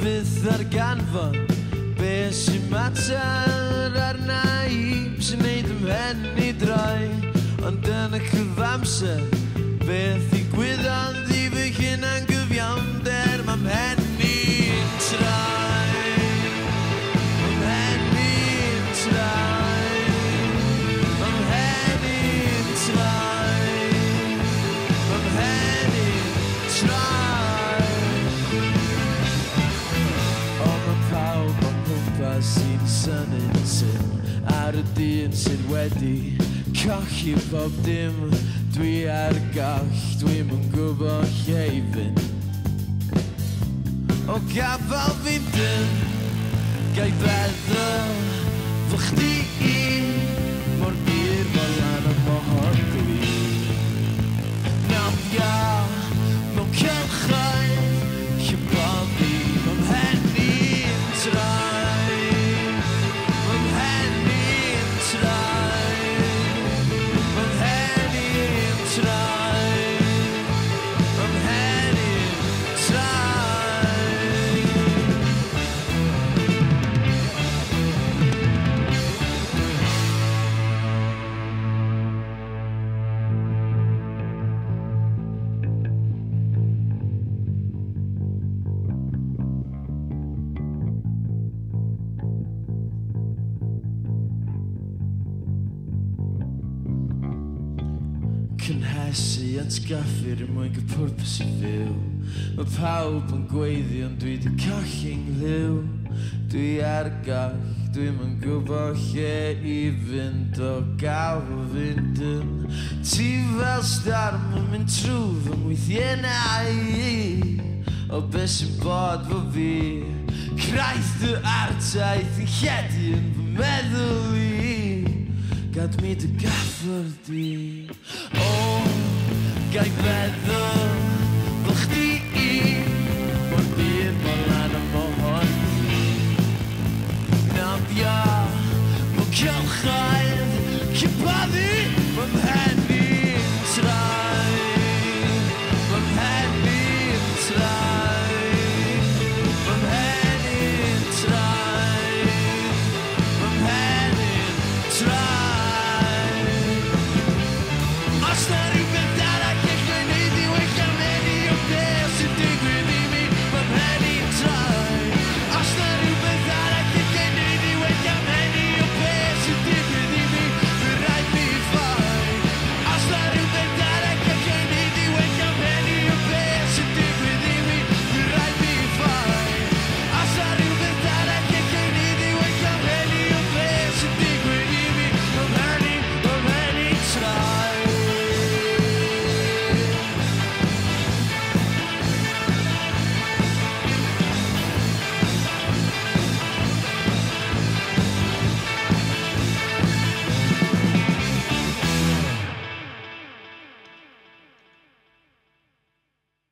byth ar ganfon be sy'n mater arna i sy'n neud ymhen i droi ond yn y cyfamser beth ddigwyddodd i fy hunan gyfiawnder mae mhen i'n troi mae mhen i'n troi mae mhen i'n troi mae mhen i'n troi o mae pawb o'n gwmpas sy'n synnu'n syn ar y dyn sydd wedi cochi pob dim dwi ar goll, dwi'm yn gwybod lle i fynd o gafal fi'n dyn gai feddwl fo chdi mor bir mor lan o mohor glin nofio mewn cylchoedd lle bod fi fy mhen i'n troi fy mhen i'n troi fy mhen i'n troi fy mhen i'n troi Cynhesu atgaffu'r mwyn gael pwrpas i fyw Mae pawb yn gweiddi ond dwi di colli'n nghyw Dwi ar y goll, dwi'm yn gwybod lle i fynd o gael fy fynd yn Ti fel storm yn mynd trw fy ngweithiennau O beth sy'n bod fo fi Craith dy artaith yn lledu yn fy meddwl i Gad mi dy gaffwr di O, gai feddwl